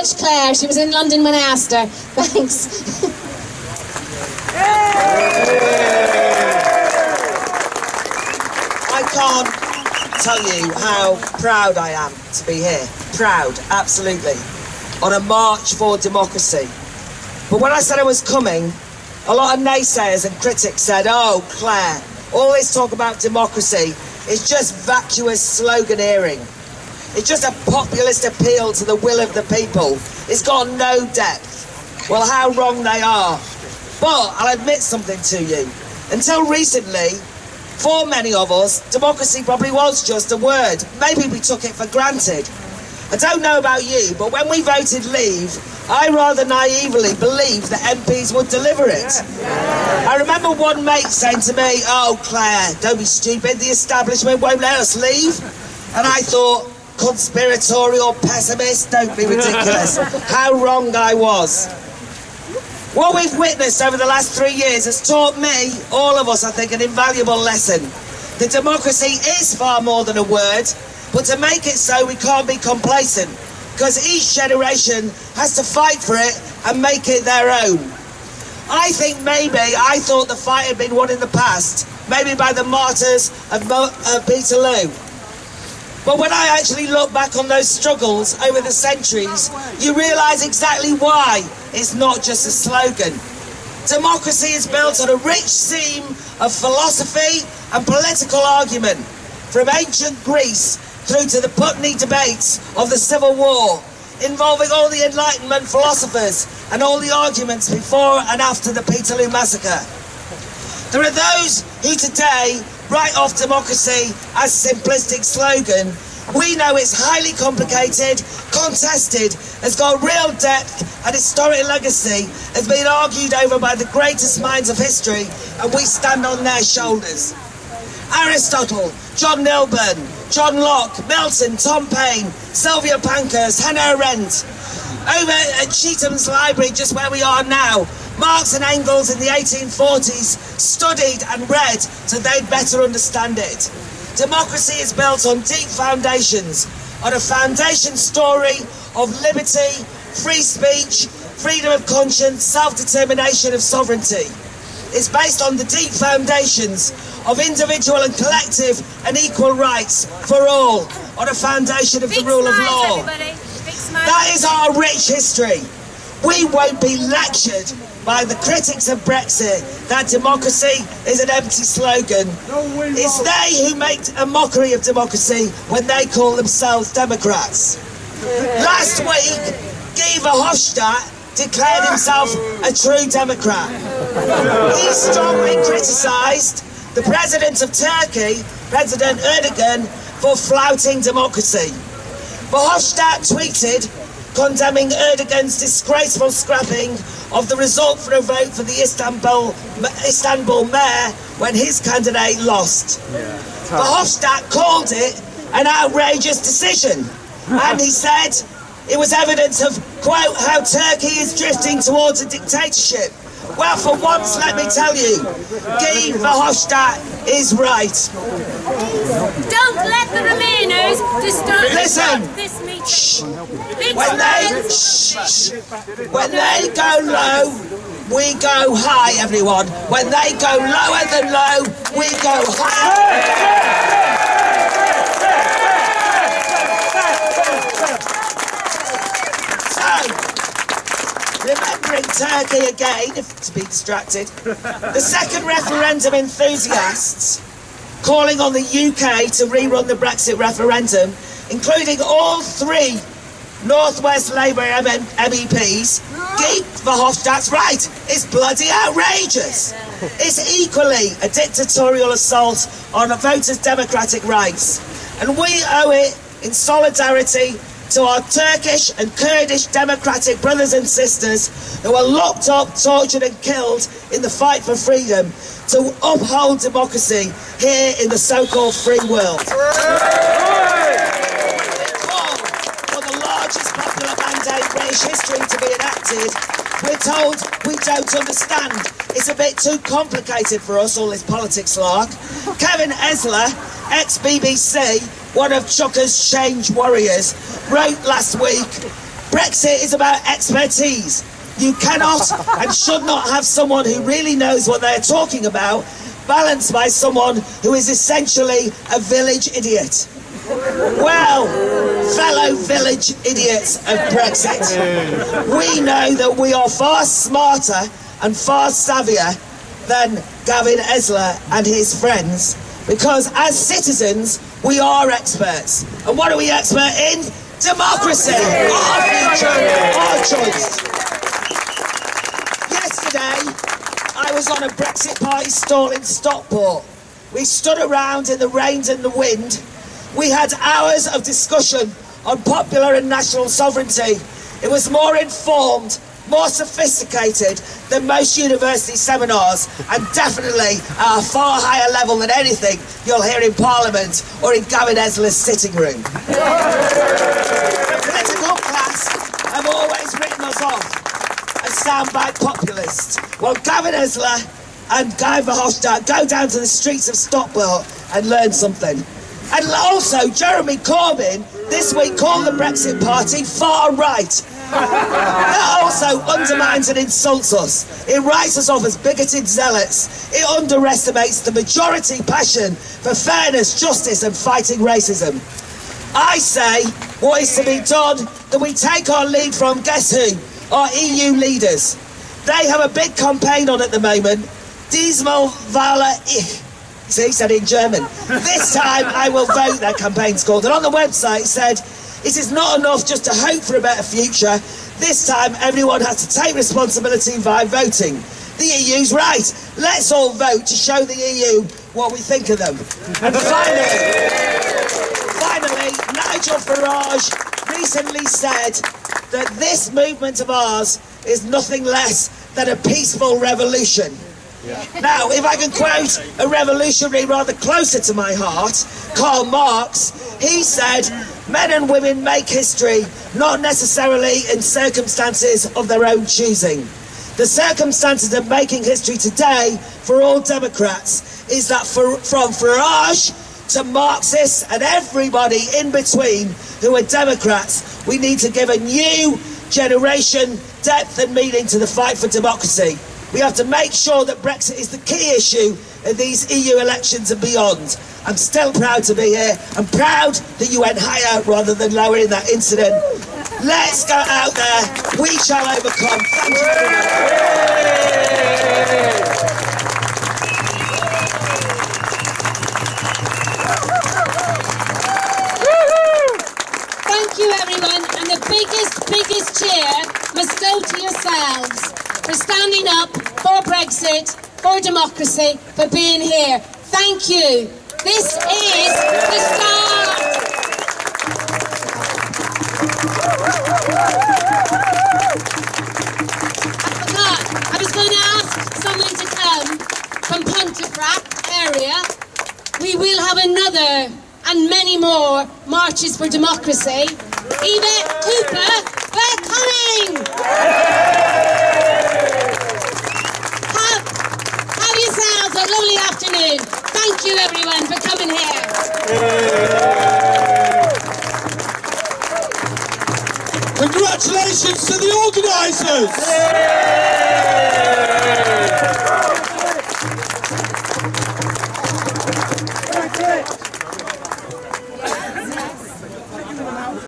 much, Claire. She was in London when I asked her. Thanks. I can't tell you how proud I am to be here. Proud, absolutely. On a march for democracy. But when I said I was coming, a lot of naysayers and critics said, oh, Claire, all this talk about democracy is just vacuous sloganeering. It's just a populist appeal to the will of the people. It's got no depth. Well, how wrong they are. But I'll admit something to you. Until recently, for many of us, democracy probably was just a word. Maybe we took it for granted. I don't know about you, but when we voted Leave, I rather naively believed that MPs would deliver it. I remember one mate saying to me, oh, Claire, don't be stupid, the establishment won't let us leave. And I thought, conspiratorial pessimist, don't be ridiculous. How wrong I was. What we've witnessed over the last 3 years has taught me, all of us, I think, an invaluable lesson. That democracy is far more than a word, but to make it so, we can't be complacent, because each generation has to fight for it and make it their own. I think maybe I thought the fight had been won in the past, maybe by the martyrs of Peterloo. But when I actually look back on those struggles over the centuries, you realise exactly why it's not just a slogan. Democracy is built on a rich seam of philosophy and political argument, from ancient Greece through to the Putney debates of the Civil War, involving all the Enlightenment philosophers and all the arguments before and after the Peterloo Massacre. There are those who today write off democracy as a simplistic slogan. We know it's highly complicated, contested, has got real depth and historic legacy, has been argued over by the greatest minds of history, and we stand on their shoulders. Aristotle, John Milburn, John Locke, Milton, Tom Paine, Sylvia Pankhurst, Hannah Arendt. Over at Chetham's Library, just where we are now, Marx and Engels in the 1840s studied and read so they'd better understand it. Democracy is built on deep foundations, on a foundation story of liberty, free speech, freedom of conscience, self-determination of sovereignty. It's based on the deep foundations of individual and collective and equal rights for all, on a foundation of the rule of law. That is our rich history. We won't be lectured by the critics of Brexit that democracy is an empty slogan. It's they who make a mockery of democracy when they call themselves Democrats. Last week, Guy Verhofstadt declared himself a true Democrat. He strongly criticised the President of Turkey, President Erdogan, for flouting democracy. Verhofstadt tweeted condemning Erdogan's disgraceful scrapping of the result for a vote for the Istanbul mayor when his candidate lost. Verhofstadt called it an outrageous decision, and he said it was evidence of, quote, how Turkey is drifting towards a dictatorship. Well, for once, let me tell you, Guy Verhofstadt is right. Don't let the Remainers disturb this meeting. When they go low, we go high, everyone. When they go lower than low, we go higher. Remembering Turkey again, if to be distracted, the second referendum enthusiasts calling on the UK to rerun the Brexit referendum, including all 3 North West Labour MEPs, Guy Verhofstadt's right. It's bloody outrageous. It's equally a dictatorial assault on a voter's democratic rights. And we owe it in solidarity to our Turkish and Kurdish democratic brothers and sisters who are locked up, tortured and killed in the fight for freedom, to uphold democracy here in the so-called free world. For the largest popular mandate in British history to be enacted, we're told we don't understand. It's a bit too complicated for us, all this politics lark. Kevin Esler, ex-BBC, one of Chucker's change warriors, wrote last week, Brexit is about expertise. You cannot and should not have someone who really knows what they're talking about balanced by someone who is essentially a village idiot. Well, fellow village idiots of Brexit, we know that we are far smarter and far savvier than Gavin Esler and his friends, because as citizens, we are experts. And what are we expert in? Democracy! Our future, our choice. Yesterday, I was on a Brexit party stall in Stockport. We stood around in the rain and the wind. We had hours of discussion on popular and national sovereignty. It was more informed, more sophisticated than most university seminars, and definitely at a far higher level than anything you'll hear in Parliament or in Gavin Esler's sitting room. Political class have always written us off as soundbite populists, while Gavin Esler and Guy Verhofstadt go down to the streets of Stockport and learn something. And also, Jeremy Corbyn this week called the Brexit Party far right. That also undermines and insults us. It writes us off as bigoted zealots. It underestimates the majority passion for fairness, justice and fighting racism. I say, what is to be done, that we take our lead from, guess who? Our EU leaders. They have a big campaign on at the moment. Diesmal Wahler ich. See, he said it in German. This time I will vote, their campaign's called. And on the website it said, it is not enough just to hope for a better future. This time everyone has to take responsibility by voting. The EU's right. Let's all vote to show the EU what we think of them. And finally, Nigel Farage recently said that this movement of ours is nothing less than a peaceful revolution. Now, if I can quote a revolutionary rather closer to my heart, Karl Marx, he said, men and women make history, not necessarily in circumstances of their own choosing. The circumstances of making history today for all Democrats is that from Farage to Marxists and everybody in between who are Democrats, we need to give a new generation depth and meaning to the fight for democracy. We have to make sure that Brexit is the key issue in these EU elections and beyond. I'm still proud to be here. I'm proud that you went higher rather than lower in that incident. Let's go out there. We shall overcome. Thank you very Thank you, everyone. And the biggest cheer must go to yourselves for standing up for Brexit, for democracy, for being here. Thank you. This is the start. I was going to ask someone to come from Pontefract area. We will have another and many more marches for democracy. Yvette Cooper, we're coming! Have yourselves a lovely afternoon. Thank you everyone for coming here. Congratulations to the organisers!